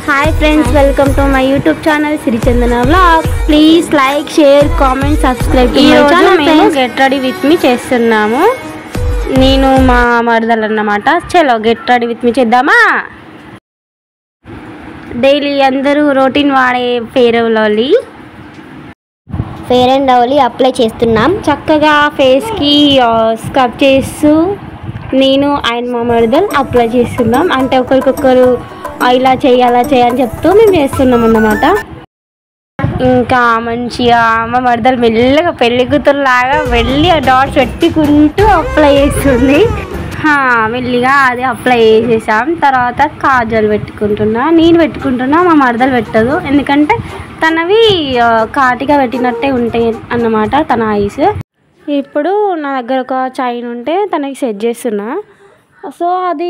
Hi friends, welcome to my YouTube channel Sri Chandana Vlog. Please like, share, comment, subscribe to my channel. మేము get ready with me చేస్తున్నాము. నేను మా మరదలు అన్నమాట. చలో get ready with me చేద్దామా. Daily అందరూ రొటీన్ వాడే ఫెయిర్ అండ్ లవ్లీ అప్లై చేస్తున్నాం. చక్కగా ఫేస్కి స్క్రబ్ చేస్తూ నేను అండ్ మా మరదలు అప్లై చేస్తున్నాం. అంటే ఒకరికొకరు ఇలా చేయాలా చేయని చెప్తూ మేము చేస్తున్నాం అన్నమాట. ఇంకా మంచిగా మా మరదలు మెల్లగా పెళ్లి కూతురులాగా వెళ్ళి ఆ డాట్స్ పెట్టుకుంటూ అప్లై చేస్తుంది. మెల్లిగా అది అప్లై చేసేసాం. తర్వాత కాజల్ నేను పెట్టుకుంటున్నా, మా మరదలు పెట్టదు. ఎందుకంటే తనవి కాటిగా పెట్టినట్టే ఉంటాయి అన్నమాట తన ఐస్. ఇప్పుడు నా దగ్గర ఒక చైన్ ఉంటే తనకి సెట్ చేస్తున్నా. సో అది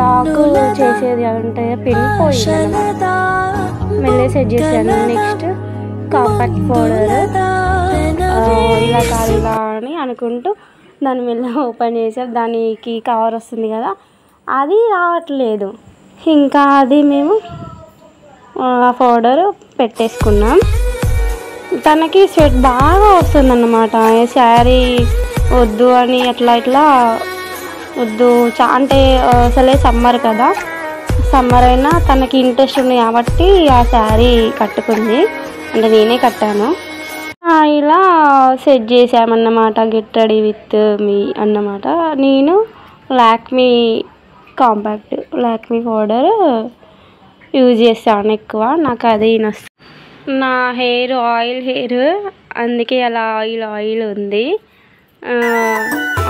లాక్ చేసేది అంటే పిన్ పోయింది, మెల్లగా సెట్ చేశాను. నెక్స్ట్ కాంపాక్ట్ పౌడర్ ఇలా కాదు ఇలా అని అనుకుంటూ దాన్ని మెల్లగా ఓపెన్ చేసాం. దానికి కవర్ వస్తుంది కదా, అది రావట్లేదు. ఇంకా అది మేము ఆ పౌడర్ పెట్టేసుకున్నాం. తనకి స్వెట్ బాగా వస్తుందన్నమాట. శారీ వద్దు అని ఇట్లా వద్దు అంటే అసలే సమ్మర్ కదా, సమ్మర్ అయినా తనకి ఇంట్రెస్ట్ ఉంది కాబట్టి ఆ శారీ కట్టుకుంది. అంటే నేనే కట్టాను. ఇలా సెట్ చేసామన్నమాట. గెట్ రెడీ విత్ మీ అన్నమాట. నేను లాక్మీ పౌడర్ యూజ్ చేస్తాను ఎక్కువ, నాకు అది నచ్చుతుంది. నా హెయిర్ ఆయిల్ హెయిర్, అందుకే అలా ఆయిల్ ఉంది.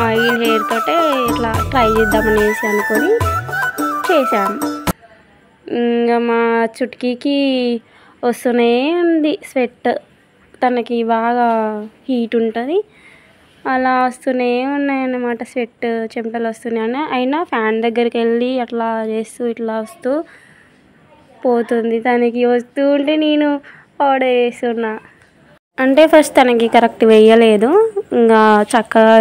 ఆయిల్ హెయిర్ తోటే ఇట్లా ట్రై చేద్దామనేసి అనుకొని చేశాను. ఇంకా మా చుట్కీకి వస్తూనే ఉంది స్వెట్. తనకి బాగా హీట్ ఉంటుంది, అలా వస్తూనే ఉన్నాయన్నమాట. స్వెట్ చెమటలు వస్తున్నాయి. అయినా ఫ్యాన్ దగ్గరికి వెళ్ళి అట్లా చేస్తూ ఇట్లా వస్తూ పోతుంది. తనకి వస్తూ ఉంటే నేను పౌడర్ వేస్తున్నా. అంటే ఫస్ట్ తనకి కరెక్ట్ వేయలేదు, ఇంకా చక్కగా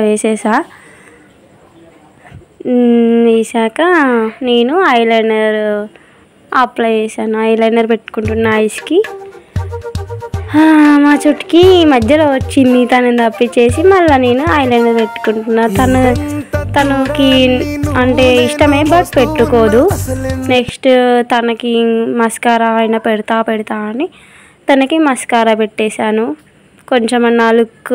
వేసాక నేను ఐలైనర్ అప్లై చేశాను. ఐలైనర్ పెట్టుకుంటున్నా ఐస్కి. మా చుట్టుకి మధ్యలో వచ్చింది, తనని తప్పించేసి మళ్ళీ నేను ఐలైనర్ పెట్టుకుంటున్నా. తనకి అంటే ఇష్టమే, బట్ పెట్టుకోదు. నెక్స్ట్ తనకి మస్కారా అయినా పెడతా అని తనకి మస్కారా పెట్టేశాను. కొంచెం నా లుక్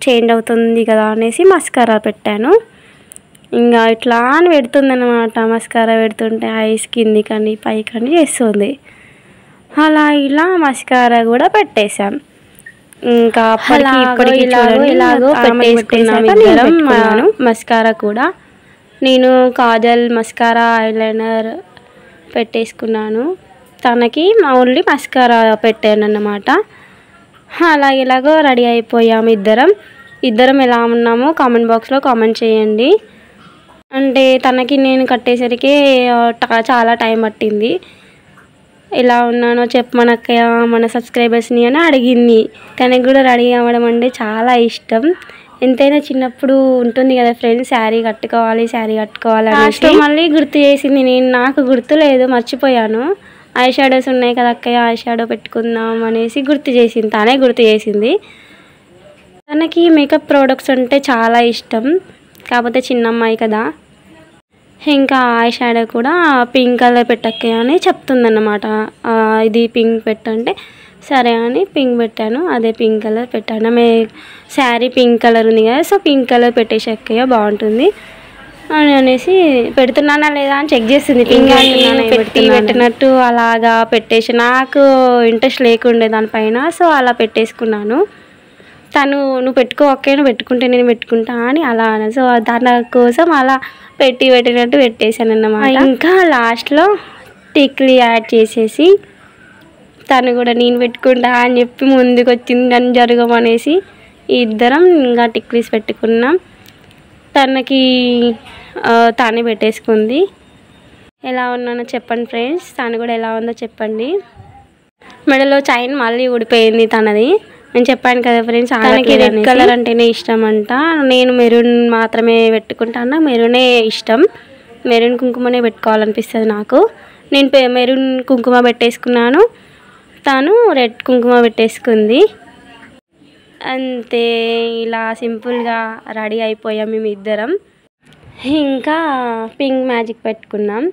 చేంజ్ అవుతుంది కదా అనేసి మస్కారా పెట్టాను. ఇంకా ఇట్లా అని పెడుతుందన్నమాట. మస్కారా పెడుతుంటే ఐస్ కింది కానీ పైకని చేస్తుంది. అలా ఇలా మస్కారా కూడా పెట్టేశాం. ఇంకా ఇప్పటికి ఇలాగో పెట్టేసుకున్నాను మస్కారా కూడా. నేను కాజల్, మస్కారా, ఐలైనర్ పెట్టేసుకున్నాను. తనకి ఓన్లీ మస్కారా పెట్టాను అన్నమాట. ఇలాగో రెడీ అయిపోయాము ఇద్దరం ఎలా ఉన్నామో కామెంట్ బాక్స్లో కామెంట్ చేయండి. అంటే తనకి నేను కట్టేసరికి చాలా టైం పట్టింది. ఎలా ఉన్నానో చెప్పమనక్కయ్య మన సబ్స్క్రైబర్స్ని అని అడిగింది. తనకి కూడా రెడీ అవ్వడం అంటే చాలా ఇష్టం. ఎంతైనా చిన్నప్పుడు ఉంటుంది కదా ఫ్రెండ్స్, శారీ కట్టుకోవాలి అని మళ్ళీ గుర్తు చేసింది. నాకు గుర్తు లేదు, మర్చిపోయాను. ఐ షాడోస్ ఉన్నాయి కదా అక్కయ్య, ఐ షాడో పెట్టుకుందాం అనేసి తనే గుర్తు చేసింది. తనకి మేకప్ ప్రోడక్ట్స్ అంటే చాలా ఇష్టం, కాకపోతే చిన్న అమ్మాయి కదా. ఇంకా ఐ షాడో కూడా పింక్ కలర్ పెట్టక్కయ్య అని చెప్తుందన్నమాట. ఇది పింక్ పెట్టంటే సరే అని పింక్ పెట్టాను. అదే పింక్ కలర్ పెట్టాను. శారీ పింక్ కలర్ ఉంది కదా, సో పింక్ కలర్ పెట్టేసి అక్కయ్య బాగుంటుంది అని అనేసి పెడుతున్నానా లేదా అని చెక్ చేస్తుంది. పెట్టినట్టు అలాగా పెట్టేసి నాకు ఇంట్రెస్ట్ లేకుండే దానిపైన, సో అలా పెట్టేసుకున్నాను. నువ్వు పెట్టుకో అక్కయ్య, నువ్వు పెట్టుకుంటే నేను పెట్టుకుంటా అని అలా సో దాని కోసం అలా పెట్టినట్టు పెట్టేశాను అన్నమాట. ఇంకా లాస్ట్లో టిక్లీ యాడ్ చేసేసి తను కూడా నేను పెట్టుకుంటా అని చెప్పి ముందుకు వచ్చింది, నన్ను జరగమనేసి ఇద్దరం ఇంకా టిక్లీస్ పెట్టుకున్నాం. తనకి తానే పెట్టేసుకుంది. ఎలా ఉన్నానో చెప్పండి ఫ్రెండ్స్, తను కూడా ఎలా ఉందో చెప్పండి. మెడలో చైన్ మళ్ళీ ఊడిపోయింది తనది. నేను చెప్పాను కదా ఫ్రెండ్స్, తనకి రెడ్ కలర్ అంటేనే ఇష్టం అంట. నేను మెరూన్ మాత్రమే పెట్టుకుంటాను, మెరూనే ఇష్టం. మెరూన్ కుంకుమనే పెట్టుకోవాలనిపిస్తుంది నాకు. నేను మెరూన్ కుంకుమ పెట్టేసుకున్నాను, తను రెడ్ కుంకుమ పెట్టేసుకుంది. అంతే, ఇలా సింపుల్గా రెడీ అయిపోయాం మేమిద్దరం. ఇంకా పింక్ మ్యాజిక్ పెట్టుకున్నాం,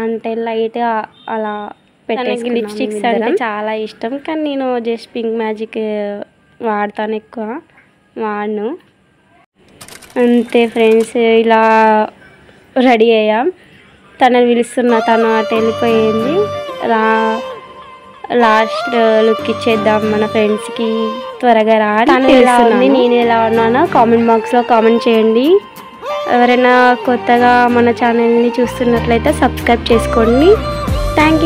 అంటే లైట్గా అలా పెట్టేసి. లిప్స్టిక్స్ అంటే చాలా ఇష్టం, కానీ నేను జస్ట్ పింక్ మ్యాజిక్ వాడతాను, ఎక్కువ వాడను. అంతే ఫ్రెండ్స్, ఇలా రెడీ అయ్యాం. తనని పిలుస్తున్నా, తను అటు వెళ్ళిపోయింది. లాస్ట్ లుక్ ఇచ్చేద్దాం మన ఫ్రెండ్స్కి, త్వరగా రా. తను ఎలా ఉంది, నేను ఎలా ఉన్నానో కామెంట్ బాక్స్లో కామెంట్ చేయండి. ఎవరైనా కొత్తగా మన ఛానల్ని చూస్తున్నట్లయితే సబ్స్క్రైబ్ చేసుకోండి. Thank you.